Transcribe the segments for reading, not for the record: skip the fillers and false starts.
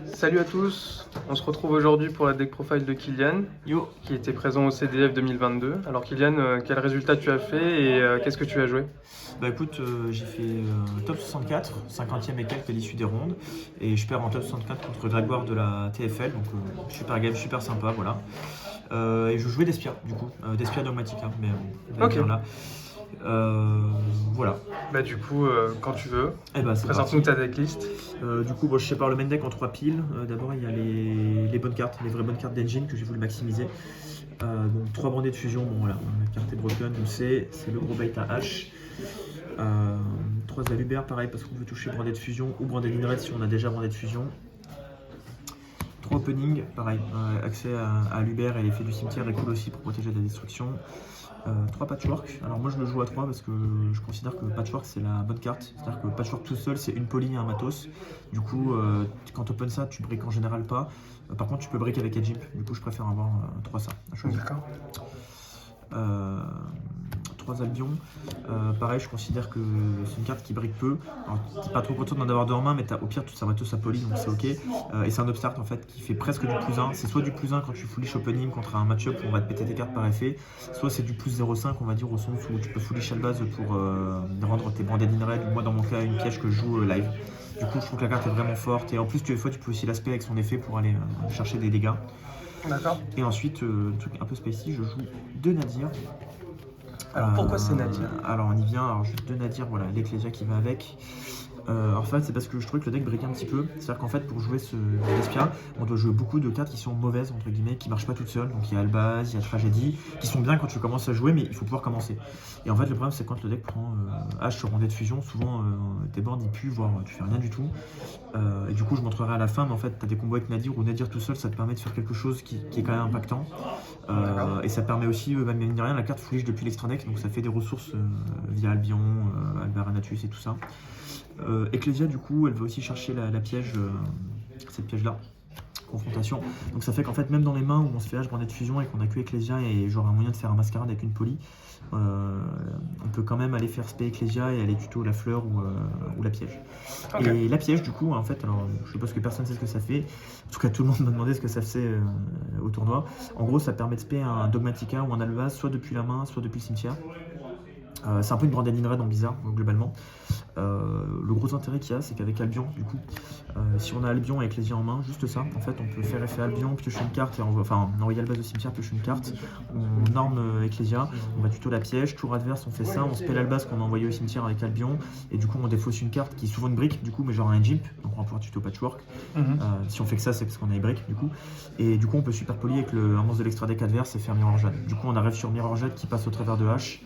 Salut à tous, on se retrouve aujourd'hui pour la deck profile de Kylian, Yo, qui était présent au CDF 2022. Alors Kylian, quel résultat tu as fait et qu'est-ce que tu as joué? bah écoute, j'ai fait top 64, 50e et quelques à l'issue des rondes, et je perds en top 64 contre Grégoire de la TFL, donc super game, super sympa, voilà. Et je jouais Despia, du coup, Despia Dogmatica, mais on va Ok, dire là. Euh, voilà, bah du coup, quand tu veux, et bah c'est présente-nous parti. ta decklist. Du coup, bon, je sépare le main deck en 3 piles. D'abord, il y a les bonnes cartes, les vraies bonnes cartes d'engine que j'ai voulu maximiser. Donc 3 brandés de fusion, bon voilà, la carte est broken, on le sait, c'est le gros bait à H. 3 Aluber, pareil, parce qu'on veut toucher brandé de fusion ou brandé d'Inred si on a déjà brandé de fusion. 3 opening, pareil, accès à Aluber et l'effet du cimetière est cool aussi pour protéger de la destruction. 3 patchwork, alors moi je le joue à 3 parce que je considère que patchwork c'est la bonne carte, c'est-à-dire que patchwork tout seul c'est une poly et un matos. Du coup, quand tu open ça, tu briques en général pas. Par contre, tu peux brick avec Edgimp, du coup je préfère avoir 3 ça à choisir. D'accord. 3 Albion. Pareil, je considère que c'est une carte qui brique peu. Alors, t'es pas trop content d'en avoir deux en main, mais au pire, ça va tous sa poly, donc c'est ok. Et c'est un upstart en fait qui fait presque du plus 1. C'est soit du plus 1 quand tu foolish opening contre un match-up où on va te péter tes cartes par effet, soit c'est du plus 0,5 on va dire au sens où tu peux foolish base pour rendre tes branded in red, ou moi dans mon cas, une piège que je joue live. Du coup, je trouve que la carte est vraiment forte et en plus, des fois, tu peux aussi l'aspect avec son effet pour aller chercher des dégâts. D'accord. Et ensuite, truc un peu spacey, je joue 2 Nadir. Alors pourquoi c'est Nadir? Alors on y vient, alors juste 2 Nadir, voilà, l'Ecclesia qui va avec. En fait, c'est parce que je trouvais que le deck brique un petit peu. C'est-à-dire qu'en fait, pour jouer ce Despia, on doit jouer beaucoup de cartes qui sont mauvaises, entre guillemets, qui marchent pas toutes seules. Donc il y a Albaz, il y a Tragédie, qui sont bien quand tu commences à jouer, mais il faut pouvoir commencer. Et en fait, le problème, c'est quand le deck prend H sur rondée de fusion, souvent tes boards ils puent, voire tu fais rien du tout. Et du coup, je montrerai à la fin, mais en fait, tu as des combos avec Nadir ou Nadir tout seul, ça te permet de faire quelque chose qui est quand même impactant. Et ça permet aussi, même mine de rien, la carte foolish depuis l'extra deck, donc ça fait des ressources via Albion, Albaranatus et tout ça. Ecclesia, du coup, elle va aussi chercher la piège, cette piège-là, confrontation. Donc ça fait qu'en fait, même dans les mains où on se fait H brandé de fusion et qu'on a que Ecclesia et genre un moyen de faire un mascarade avec une poly, on peut quand même aller faire spé Ecclesia et aller tuto la fleur ou la piège. Ok. Et la piège, du coup, en fait, alors je suppose que personne ne sait ce que ça fait. En tout cas, tout le monde m'a demandé ce que ça faisait au tournoi. En gros, ça permet de spé un Dogmatica ou un Albaz, soit depuis la main, soit depuis le cimetière. C'est un peu une branded in red en bizarre, globalement. Le gros intérêt qu'il y a, c'est qu'avec Albion, du coup, si on a Albion et Ecclesia en main, juste ça, en fait, on peut faire effet Albion, piocher une carte, et envoyer Albaz au cimetière, piocher une carte, on norme Ecclesia, on va tuto la piège, tour adverse, on fait ça, on spell Albaz qu'on a envoyé au cimetière avec Albion, et du coup, on défausse une carte qui est souvent une brique, du coup, mais genre un Jimp, donc on va pouvoir tuto patchwork. Si on fait que ça, c'est parce qu'on a les briques, du coup. Et du coup, on peut super poly avec un monstre de l'extra deck adverse et faire Mirror Jade. Du coup, on arrive sur Mirror Jade qui passe au travers de H.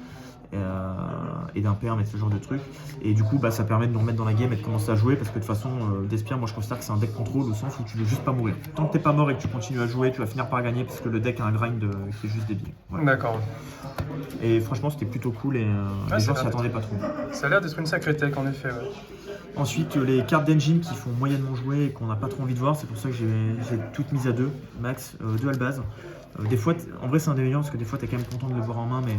Et d'un perm et ce genre de trucs. Et du coup, bah, ça permet de nous remettre dans la game et de commencer à jouer parce que de toute façon, Despia, moi je considère que c'est un deck contrôle au sens où tu veux juste pas mourir. Tant que t'es pas mort et que tu continues à jouer, tu vas finir par gagner parce que le deck a un grind qui est juste débile. Voilà. D'accord. Et franchement, c'était plutôt cool et les gens s'y attendaient pas trop. Ça a l'air d'être une sacrée tech en effet, ouais. Ensuite, les cartes d'engine qui font moyennement jouer et qu'on n'a pas trop envie de voir, c'est pour ça que j'ai toutes mises à 2, max, 2 Albaz. Des fois, en vrai, c'est un des meilleurs parce que des fois, t'es quand même content de le voir en main, mais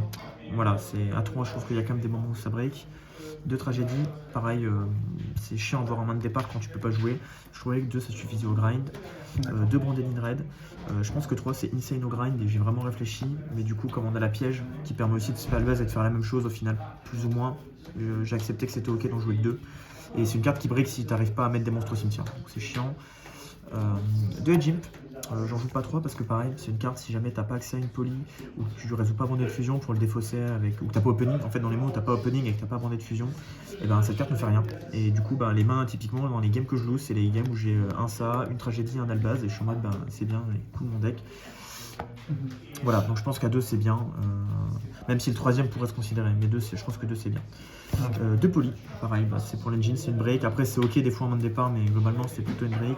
voilà, c'est à 3, je trouve qu'il y a quand même des moments où ça break. 2 tragédies, pareil, c'est chiant de voir en main de départ quand tu peux pas jouer. Je trouvais que 2 ça suffisait au grind. 2 branded in red. Je pense que 3 c'est insane au grind et j'ai vraiment réfléchi, mais du coup, comme on a la piège qui permet aussi de se faire Albaz et de faire la même chose au final, plus ou moins, j'ai accepté que c'était ok d'en jouer que 2. Et c'est une carte qui break si tu n'arrives pas à mettre des monstres au cimetière. Donc c'est chiant. 2 Edgimp. J'en joue pas 3 parce que pareil, c'est une carte si jamais t'as pas accès à une poly ou que tu résous pas brandé de fusion pour le défausser avec. Ou que t'as pas opening, en fait dans les mots où t'as pas opening et que t'as pas brandé de fusion, et ben cette carte ne fait rien. Et du coup les mains typiquement dans les games que je lose, c'est les games où j'ai un ça, une tragédie, un albaz et je suis en mode c'est bien, cool mon deck. Voilà, donc je pense qu'à 2 c'est bien, même si le troisième pourrait se considérer, mais je pense que 2 c'est bien. 2 poly, pareil, c'est pour l'engine, c'est une break. Après, c'est ok des fois en main de départ, mais globalement, c'est plutôt une break.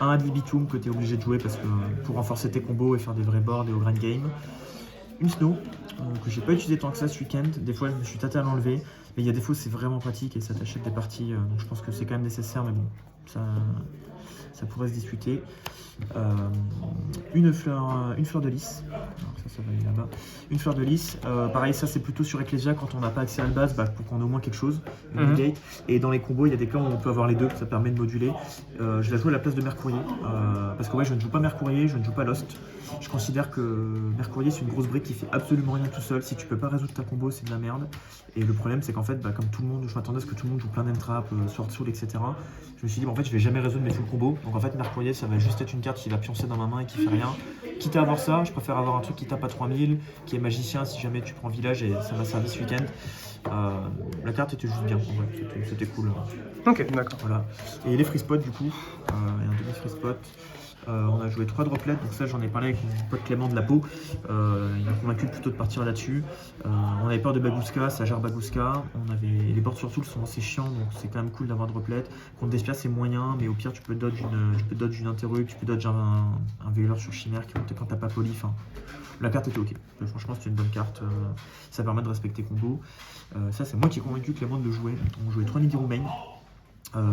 Un ad libitum que tu es obligé de jouer parce que pour renforcer tes combos et faire des vrais boards et au grand game. Une snow que j'ai pas utilisé tant que ça ce week-end. Des fois, je me suis tâté à l'enlever, mais il y a des fois, c'est vraiment pratique et ça t'achète des parties. Donc, je pense que c'est quand même nécessaire, mais bon, ça. ça pourrait se discuter. Une fleur de lys, alors ça va aller là-bas. Une fleur de lys, pareil, ça c'est plutôt sur Ecclesia quand on n'a pas accès à le base, pour qu'on ait au moins quelque chose, negate. Et dans les combos, il y a des cas où on peut avoir les deux, ça permet de moduler. Je la joue à la place de Mercourier, parce que ouais, je ne joue pas Mercourier, je ne joue pas Lost. Je considère que Mercourier c'est une grosse brique qui fait absolument rien tout seul. Si tu peux pas résoudre ta combo, c'est de la merde. Et le problème c'est qu'en fait, comme tout le monde, je m'attendais à ce que tout le monde joue plein d'entrap, Sword Soul, etc. Je me suis dit, en fait, je vais jamais résoudre mes full combos. Donc en fait, Mercourier, ça va juste être une carte qui va pioncer dans ma main et qui fait rien. Quitte à avoir ça, je préfère avoir un truc qui tape à 3000, qui est magicien si jamais tu prends village, et ça m'a servi ce week-end. La carte était juste bien, en vrai, c'était cool. Ok, d'accord. Voilà. Et les free spots, du coup, il y a un demi free spot. On a joué 3 droplets, donc ça j'en ai parlé avec mon pote Clément de la peau. Il m'a convaincu plutôt de partir là-dessus. On avait peur de Bagouska, ça gère Bagouska. Les boards sur tool sont assez chiants, donc c'est quand même cool d'avoir droplet. Contre Despia c'est moyen, mais au pire tu peux dodge une interrupt, tu peux dodge un Veiler sur Chimère quand t'as pas poli. Enfin, la carte était ok. Franchement c'est une bonne carte, ça permet de respecter combo. Ça c'est moi qui ai convaincu Clément de le jouer. On jouait 3 Nibiru main.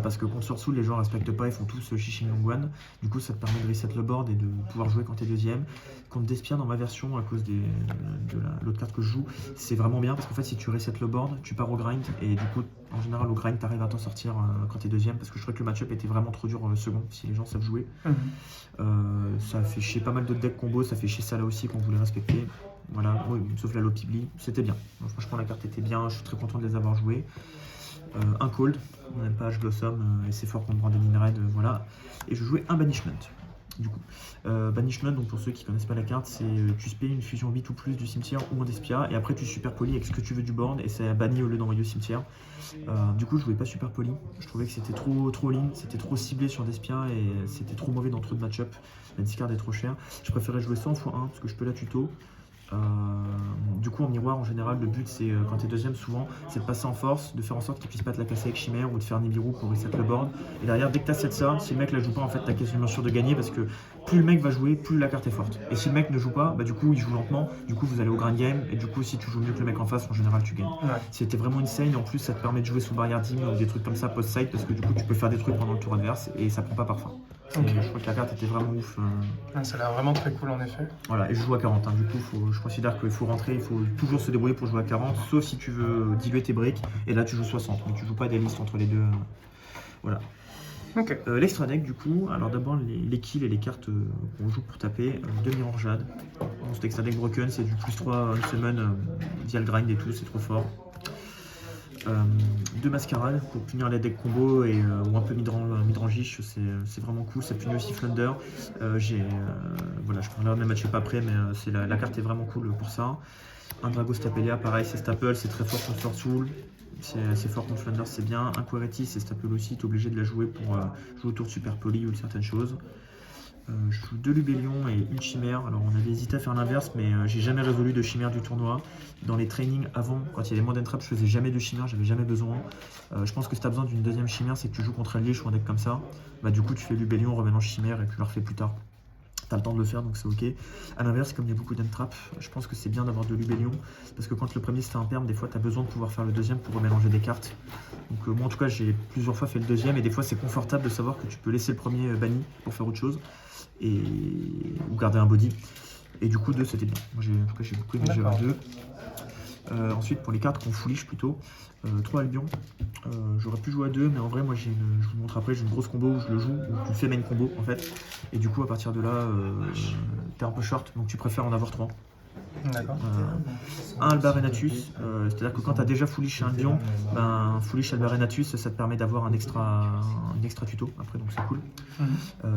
Parce que contre Sword Soul, les gens ne respectent pas, ils font tous Shishin Longwan. Du coup, ça te permet de reset le board et de pouvoir jouer quand t'es deuxième. Contre Despia, dans ma version, à cause de l'autre carte que je joue, c'est vraiment bien parce qu'en fait, si tu reset le board, tu pars au grind. Et du coup, en général, au grind, t'arrives à t'en sortir quand t'es deuxième. Parce que je trouvais que le match-up était vraiment trop dur second, si les gens savent jouer. Ça a fait chier pas mal de decks combo, ça fait chier ça là aussi qu'on voulait respecter. Voilà, oui, sauf la Lopibli, c'était bien. Donc, franchement, la carte était bien, je suis très content de les avoir joués. Un cold, on n'aime pas H Blossom, et c'est fort contre Brandon Red, voilà. Et je jouais un banishment, du coup. Banishment, donc pour ceux qui connaissent pas la carte, c'est tu spé une fusion 8 ou plus du cimetière ou en Despia, et après tu super poli avec ce que tu veux du board, et ça banni au lieu d'envoyer au cimetière. Du coup, je jouais pas super poli, je trouvais que c'était trop lean, c'était trop ciblé sur Despia, et c'était trop mauvais dans trop de match-up. La discard est trop chère. Je préférais jouer 100 x 1 parce que je peux la tuto. Du coup en miroir en général le but c'est quand t'es deuxième souvent c'est de passer en force, de faire en sorte qu'il puisse pas te la casser avec Chimère ou de faire Nibiru pour reset le board, et derrière dès que t'as ça, si le mec la joue pas en fait t'as quasiment sûr de gagner parce que plus le mec va jouer plus la carte est forte, et si le mec ne joue pas du coup il joue lentement, du coup vous allez au grind game, et du coup si tu joues mieux que le mec en face en général tu gagnes. C'était vraiment insane, et en plus ça te permet de jouer sous barrière dim ou des trucs comme ça post-side parce que du coup tu peux faire des trucs pendant le tour adverse et ça prend pas par fin. Je crois que la carte était vraiment ouf. Ça a l'air vraiment très cool en effet. Voilà, et je joue à 40, du coup je considère qu'il faut rentrer, il faut toujours se débrouiller pour jouer à 40, sauf si tu veux diluer tes briques, et là tu joues 60, mais tu joues pas des listes entre les deux. Voilà. L'extra deck du coup, alors d'abord les kills et les cartes qu'on joue pour taper, demi-range Jade. Cet extra deck broken, c'est du +3 summon via le grind et tout, c'est trop fort. 2 mascarades pour punir les decks combo ou un peu midrangish, c'est vraiment cool, ça punit aussi Flunder. Voilà, je prendrai même match-up après, mais la carte est vraiment cool pour ça. Un Drago Stapelia, pareil, c'est staple, c'est très fort contre Sword Soul, c'est assez fort contre Flunder, c'est bien. Un Quereti, c'est staple aussi, t'es obligé de la jouer pour jouer autour de Super Poly ou de certaines choses. Je joue 2 Lubellion et une Chimère. Alors on avait hésité à faire l'inverse, mais j'ai jamais résolu de Chimère du tournoi. Dans les trainings avant, quand il y avait Modern Trap, je faisais jamais de Chimère, j'avais jamais besoin. Je pense que si tu as besoin d'une deuxième Chimère, c'est que tu joues contre Alliage ou un deck comme ça. Du coup tu fais Lubellion, remélange Chimère et tu le refais plus tard. T'as le temps de le faire, donc c'est ok. A l'inverse, comme il y a beaucoup d'entrap, je pense que c'est bien d'avoir de Lubellion, parce que quand le premier se fait un perm, des fois tu as besoin de pouvoir faire le deuxième pour remélanger des cartes. Donc moi en tout cas j'ai plusieurs fois fait le deuxième, et des fois c'est confortable de savoir que tu peux laisser le premier banni pour faire autre chose, ou garder un body. Et du coup 2 c'était bien. Moi en tout cas j'ai beaucoup aimé GR 2. Ensuite pour les cartes qu'on foolish plutôt, 3 Albion. J'aurais pu jouer à 2, mais en vrai moi je vous montre après, j'ai une grosse combo où je le joue, où tu fais main combo en fait, et du coup à partir de là t'es un peu short, donc tu préfères en avoir 3. D'accord. Un Albarenatus, c'est-à-dire que quand tu as déjà foolish un Albion, foolish Albarenatus, ça te permet d'avoir un extra tuto après, donc c'est cool.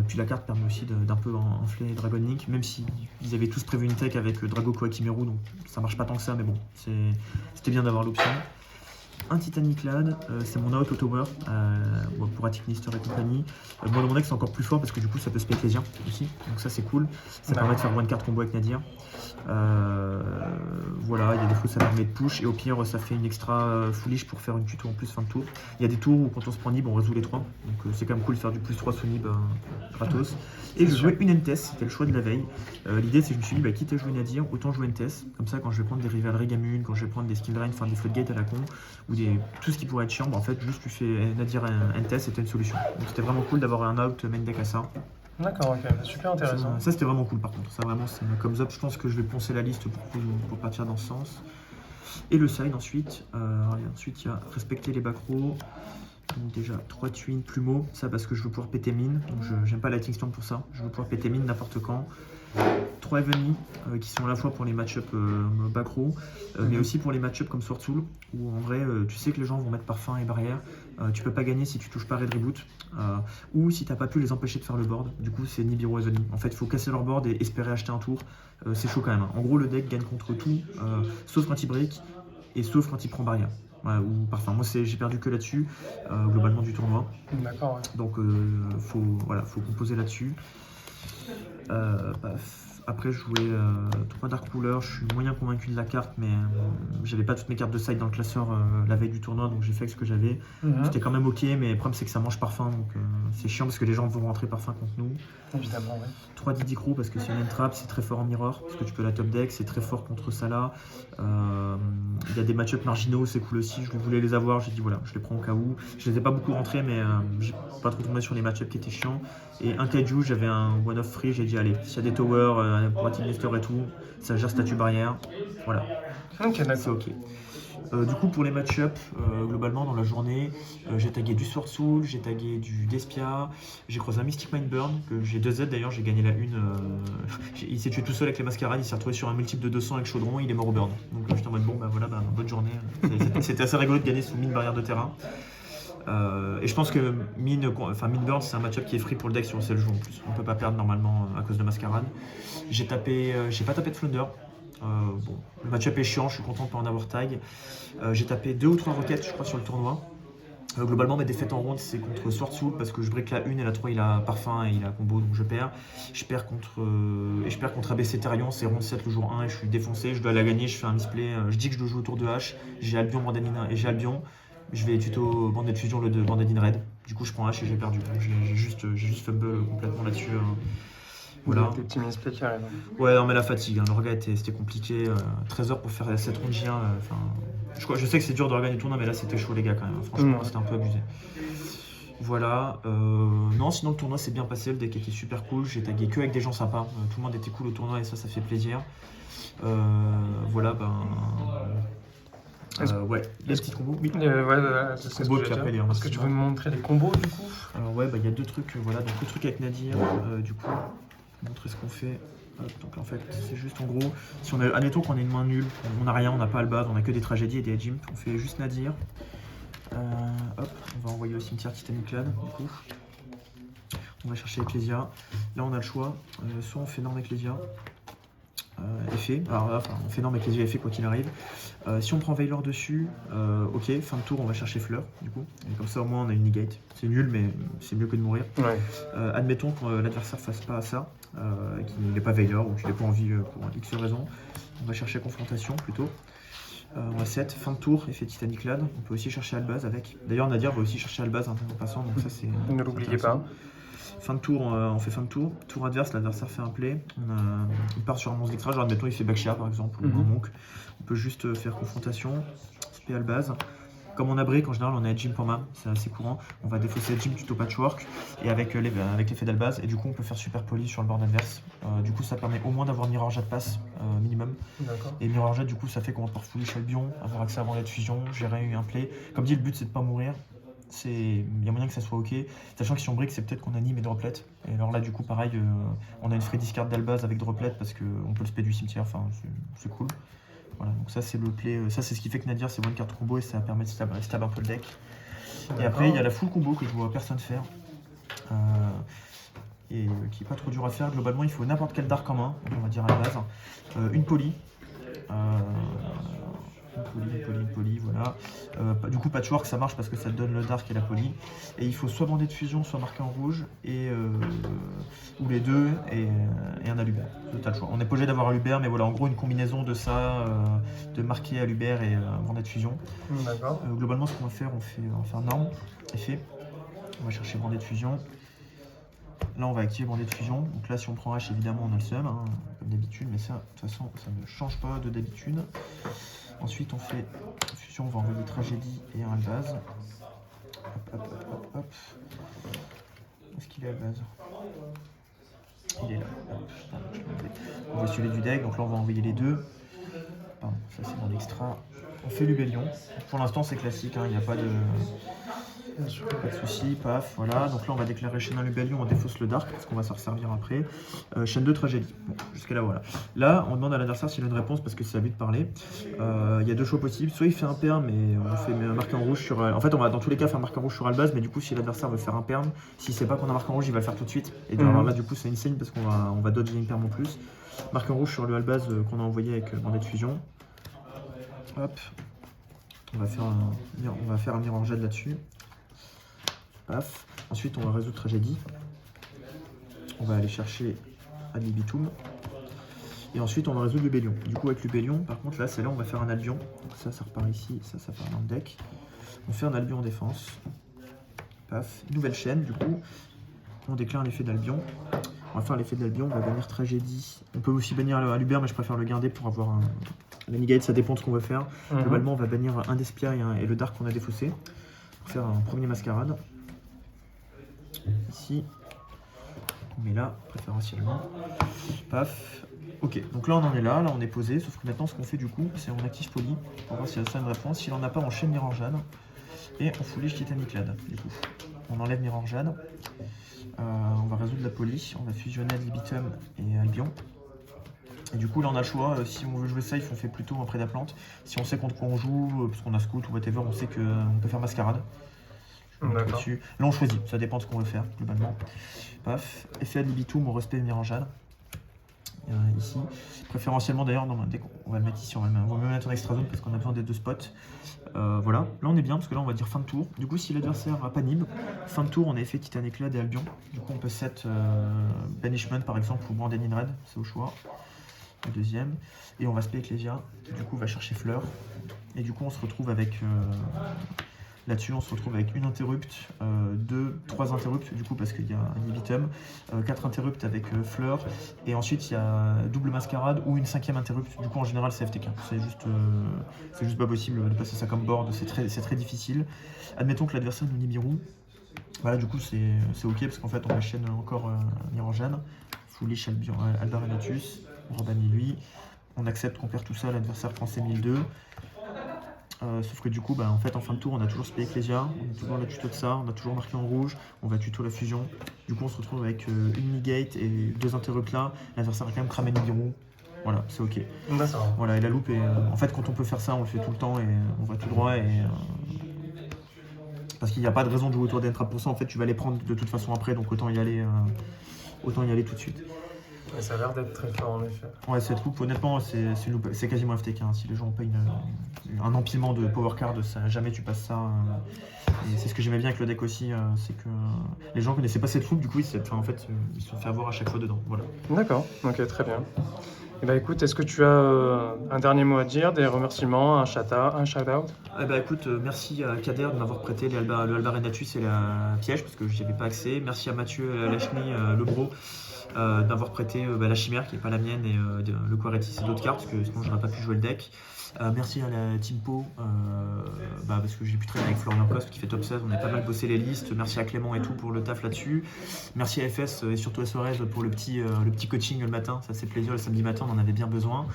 Puis la carte permet aussi d'un peu enfler Dragon Link, même si ils avaient tous prévu une tech avec Drago Koakimeru, donc ça marche pas tant que ça, mais bon, c'était bien d'avoir l'option. Un Titanic Lad, c'est mon out au tower pour Attic Nister et compagnie. Moi dans mon deck c'est encore plus fort parce que du coup ça peut spec les aussi, donc ça c'est cool. Ça permet de faire one card combo avec Nadir. Voilà, il y a des fois ça permet de push, et au pire ça fait une extra foolish pour faire une tuto en plus fin de tour. Il y a des tours où quand on se prend nib on résout les 3, donc c'est quand même cool de faire du +3 sous nib gratos. Et je jouais une Entes, c'était le choix de la veille. L'idée c'est que je me suis dit quitte à jouer Nadir, autant jouer Entes, comme ça quand je vais prendre des rivalries Gamune, quand je vais prendre des skill drain, enfin des floodgates à la con, tout ce qui pourrait être chiant, en fait, juste tu fais Nadir un test et t'as une solution. Donc c'était vraiment cool d'avoir un out main deck à ça. D'accord, ok, super intéressant. Ça c'était vraiment cool par contre. Ça vraiment, c'est un comes up. Je pense que je vais poncer la liste pour partir dans ce sens. Et le side ensuite. Ensuite, il y a respecter les back rows. Donc déjà 3 twins plumeaux, ça parce que je veux pouvoir péter mine, donc j'aime pas Lightning Storm pour ça, je veux pouvoir péter mine n'importe quand. 3 Heavenly qui sont à la fois pour les match-up back row, mais aussi pour les match-up comme Sword Soul, où en vrai tu sais que les gens vont mettre parfum et barrière, tu peux pas gagner si tu touches pas Red Reboot, ou si t'as pas pu les empêcher de faire le board, du coup c'est Nibiru Heavenly. En fait il faut casser leur board et espérer acheter un tour, c'est chaud quand même. En gros le deck gagne contre tout, sauf quand il break et sauf quand il prend barrière. Ou parfum. Moi j'ai perdu que là-dessus, globalement du tournoi. D'accord, ouais. Donc faut composer là-dessus. Après je jouais 3 Dark Ruler, je suis moyen convaincu de la carte, mais j'avais pas toutes mes cartes de side dans le classeur la veille du tournoi, donc j'ai fait avec ce que j'avais. C'était quand même ok, mais le problème c'est que ça mange parfum, donc c'est chiant parce que les gens vont rentrer parfum contre nous. Évidemment, ouais. 3 Didi Crew parce que c'est une trap, c'est très fort en mirror, parce que tu peux la top deck, c'est très fort contre Salah. Il y a des match-up marginaux, c'est cool aussi, je voulais les avoir, j'ai dit voilà, je les prends au cas où. Je les ai pas beaucoup rentrés, mais j'ai pas trop tombé sur les match-up qui étaient chiants. Et un Kaiju, j'avais un one-off free, j'ai dit allez, s'il y a des towers, pour Team Buster et tout, ça gère statut barrière, voilà. Ok, d'accord. C'est ok. Du coup pour les match-up, globalement dans la journée, j'ai tagué du Sword Soul, j'ai tagué du Despia, j'ai croisé un Mystic Mind Burn, que j'ai 2Z d'ailleurs, j'ai gagné la une. Il s'est tué tout seul avec les mascarades, il s'est retrouvé sur un multiple de 200 avec Chaudron, il est mort au burn. Donc j'étais en mode bon bah voilà, bonne journée. C'était assez rigolo de gagner sous mine barrière de terrain. Et je pense que mine burn c'est un match-up qui est free pour le deck si on sait le jouer en plus. On peut pas perdre normalement à cause de mascarade. J'ai pas tapé de Flounder. Bon, le match-up est chiant, je suis content de pas en avoir tag. J'ai tapé 2 ou 3 roquettes, je crois, sur le tournoi. Globalement, mes défaites en ronde, c'est contre Sword Soul parce que je break la 1 et la 3, il a parfum et il a combo, donc je perds. Je perds contre ABC Therion, c'est ronde 7 le jour 1 et je suis défoncé. Je dois la gagner, je fais un misplay. Je dis que je dois jouer autour de H. J'ai Albion, Bandadine et j'ai Albion. Je vais tuto Bandit Fusion le 2, Bandadine Red. Du coup, je prends H et j'ai perdu. J'ai juste fumble complètement là-dessus. Voilà. Des petits misplays qui arrivent. Ouais, non, mais la fatigue, hein. Le regard c'était compliqué. 13 heures pour faire cette ronde J1. Je sais que c'est dur de regagner le tournoi, mais là c'était chaud, les gars, quand même. Franchement, c'était un peu abusé. Voilà. Non, sinon le tournoi s'est bien passé. Le deck était super cool. J'ai tagué que avec des gens sympas. Tout le monde était cool au tournoi et ça fait plaisir. Voilà, ouais, les petits combos. Oui. C'est ce que je Combos, voulais puis après, dire. Est-ce que tu veux me montrer les combos du coup? Alors ouais, il y a 2 trucs. Voilà, donc le truc avec Nadir, du coup, montrer ce qu'on fait. Donc en fait, c'est juste en gros, si admettons qu'on a une main nulle, on n'a rien, on n'a pas Albaz, on a que des tragédies et des Jim, on fait juste Nadir. Hop, on va envoyer au cimetière Titanic Clan, du coup. On va chercher Ecclesia. Là on a le choix, soit on fait Norme Ecclesia, effet, alors là, on fait Norme Ecclesia effet quoi qu'il arrive. Si on prend Veilor dessus, ok, fin de tour on va chercher Fleur, du coup. Et comme ça au moins on a une negate. C'est nul mais c'est mieux que de mourir. Ouais. Admettons que l'adversaire fasse pas ça, qu'il n'ait pas Veilor ou qu'il n'ait pas envie pour X raison. On va chercher confrontation plutôt. On va 7, fin de tour, effet Titanic Lad. On peut aussi chercher Albaz avec. D'ailleurs Nadir va aussi chercher Albaz en passant, donc ça c'est. Ne l'oubliez pas. Fin de tour, on fait fin de tour. Tour adverse, l'adversaire fait un play. Il part sur un monstre d'extra, genre admettons il fait Bakshia par exemple, ou un Monk. On peut juste faire confrontation, spé Albaz. Comme on a break, en général on a Jim Pama, c'est assez courant. On va défausser Jim tuto patchwork et avec l'effet d'Albaz, et du coup on peut faire super poli sur le board adverse. Du coup ça permet au moins d'avoir Mirror Jet pass minimum. Et Mirror Jet, du coup ça fait qu'on va pouvoir foolish Albion, avoir accès à Bandit Fusion, gérer un play. Comme dit, le but c'est de pas mourir. Il y a moyen que ça soit ok, sachant que si on break c'est peut-être qu'on anime et droplet. Et alors là du coup pareil, on a une free discard d'Albaz avec droplet parce qu'on peut le spé du cimetière, enfin c'est cool. Voilà, donc ça c'est le play, ça c'est ce qui fait que Nadir c'est one card combo et ça permet de stab un peu le deck. Et après il y a la full combo que je vois personne faire, et qui est pas trop dur à faire. Globalement il faut n'importe quel dark en main, on va dire à la base, une poly, une poly, voilà. Du coup patchwork ça marche parce que ça te donne le dark et la poly. Et il faut soit bander de fusion, soit marqué en rouge, ou les deux, et un alubert. T'as le choix. On est pas obligé d'avoir alubert, mais voilà, en gros une combinaison de ça, de marquer alubert et bander de fusion. D'accord. Globalement ce qu'on va faire, on va faire norme, effet. On va chercher bander de fusion. Là on va activer bander de fusion. Donc là si on prend H évidemment on a le seum, hein, comme d'habitude, mais ça de toute façon ça ne change pas de d'habitude. Ensuite, on fait fusion, on va envoyer tragédie et un Albaz. Hop. Est-ce qu'il est Albaz? Il est là. Hop, pardon, je l'ai enlevé. On va celui du deck, donc là on va envoyer les deux. Pardon, ça c'est dans l'extra. On fait l'Ubellion. Pour l'instant c'est classique, il n'y a pas de souci, paf, voilà. Donc là on va déclarer chaîne 1 Lubellion, on défausse le Dark parce qu'on va s'en resservir après. Chaîne 2 Tragédie. Bon, jusqu'à là voilà. Là on demande à l'adversaire s'il a une réponse parce que c'est à lui de parler. Il y a deux choix possibles. Soit il fait un perm mais on fait marquer en rouge sur. En fait on va dans tous les cas faire marquer en rouge sur Albaz, mais du coup si l'adversaire veut faire un perm, s'il sait pas qu'on a marqué en rouge, il va le faire tout de suite. Et alors là du coup c'est insane parce qu'on va dodger une perm en plus. Marqué en rouge sur le Albaz qu'on a envoyé avec Bandit de Fusion. Hop. On va faire un Mirror Jade là-dessus. Paf. Ensuite, on va résoudre Tragédie. On va aller chercher Ad Libitum. Et ensuite, on va résoudre l'Ubellion. Du coup, avec l'Ubellion, par contre, là, c'est là on va faire un Albion. Donc ça repart ici. Ça part dans le deck. On fait un Albion en défense. Paf. Nouvelle chaîne, du coup. On déclare l'effet d'Albion. On va faire l'effet d'Albion. On va bannir Tragédie. On peut aussi bannir Aluber, mais je préfère le garder pour avoir un negate. Ça dépend de ce qu'on veut faire. Globalement, on va bannir un Despia et le Dark qu'on a défaussé. Pour faire un premier Mascarade. Ici, on met là préférentiellement, paf, ok, donc là on en est là on est posé, sauf que maintenant ce qu'on fait du coup c'est on active Poly pour voir s'il y a ça une réponse, s'il en a pas on chaîne Mirror Jade et on fout les Titaniclad, du coup on enlève Mirror Jade, on va résoudre la Poly, on va fusionner Ad Libitum et Albion. Et du coup là on a le choix, si on veut jouer safe on fait plutôt un Prédaplante, si on sait contre quoi on joue, parce qu'on a Scout ou whatever, on sait qu'on peut faire Mascarade. Là on choisit, ça dépend de ce qu'on veut faire globalement. Paf, effet Ad Libitum, on respect Mirror Jade. Ici, préférentiellement d'ailleurs, dès qu'on va le mettre ici, on va même mettre en extra zone parce qu'on a besoin des deux spots. Voilà, là on est bien parce que là on va dire fin de tour. Du coup, si l'adversaire a pas Nib, fin de tour on a effet Titaniclad et Albion. Du coup, on peut set Banishment par exemple ou Branded in Red, c'est au choix. Le deuxième, et on va spé Ecclesia qui du coup va chercher Fleur. Et du coup, on se retrouve avec. Là-dessus, on se retrouve avec une interrupt, 3 interrupts du coup parce qu'il y a un Libitum, 4 interrupts avec Fleur, et ensuite il y a double Mascarade ou une 5e interrupt. Du coup, en général, c'est FTK. C'est juste pas possible de passer ça comme board, c'est très difficile. Admettons que l'adversaire nous Nibiru. Voilà, du coup, c'est ok parce qu'en fait, on enchaîne encore Mirror Jade, Foolish Albar Enatus, on rebannit lui, on accepte qu'on perd tout ça, l'adversaire prend ses 1002. Sauf que du coup, en fait, en fin de tour, on a toujours spé Ecclesia, on a toujours la tuto de ça, on a toujours marqué en rouge, on va tuto la fusion. Du coup, on se retrouve avec une negate et 2 interrupts là. L'adversaire a quand même cramé Nibiru. Voilà, c'est ok. Voilà, et la loupe, en fait, quand on peut faire ça, on le fait tout le temps et on va tout droit. Parce qu'il n'y a pas de raison de jouer autour des entrappes pour ça. En fait, tu vas les prendre de toute façon après, donc autant y aller tout de suite. Ouais, ça a l'air d'être très fort en effet. Ouais, cette loupe, honnêtement, c'est quasiment FTK. Si les gens n'ont pas un empilement de power card, jamais tu passes ça. Et c'est ce que j'aimais bien avec le deck aussi, c'est que les gens connaissaient pas cette loupe, du coup, ils se sont fait avoir à chaque fois dedans. Voilà. D'accord, ok, très bien. Et bah écoute, est-ce que tu as un dernier mot à dire, des remerciements, un shout-out? Écoute, merci à Kader de m'avoir prêté le Albar Enatus et la piège, parce que j'y avais pas accès. Merci à Mathieu Lachny, le bro, d'avoir prêté la chimère qui n'est pas la mienne et le Quaretis et d'autres cartes parce que sinon j'aurais pas pu jouer le deck. Merci à la Team Po parce que j'ai pu traîner avec Florian Coste qui fait top 16, on a pas mal bossé les listes. Merci à Clément et tout pour le taf là-dessus. Merci à FS et surtout à Suarez pour le petit coaching le matin, ça fait plaisir, le samedi matin on en avait bien besoin.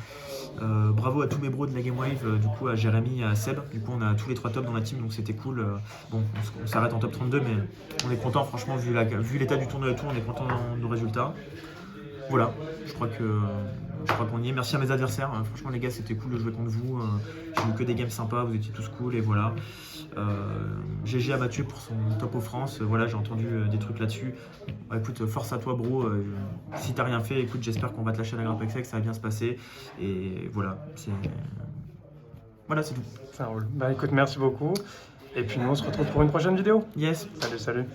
Bravo à tous mes bros de la Game Wave, du coup à Jérémy et à Seb, du coup on a tous les 3 tops dans la team donc c'était cool. Bon, on s'arrête en top 32 mais on est content franchement vu l'état du tournoi et tout, on est content de nos résultats. Voilà, je crois qu'on y est. Merci à mes adversaires, franchement les gars c'était cool de jouer contre vous, j'ai eu que des games sympas, vous étiez tous cool et voilà. GG à Mathieu pour son top au France, voilà j'ai entendu des trucs là-dessus. Écoute, force à toi bro, si t'as rien fait, écoute j'espère qu'on va te lâcher la grappe avec ça, que ça va bien se passer et voilà, c'est tout. Ça roule. Bah écoute, merci beaucoup et puis nous on se retrouve pour une prochaine vidéo. Yes. Salut.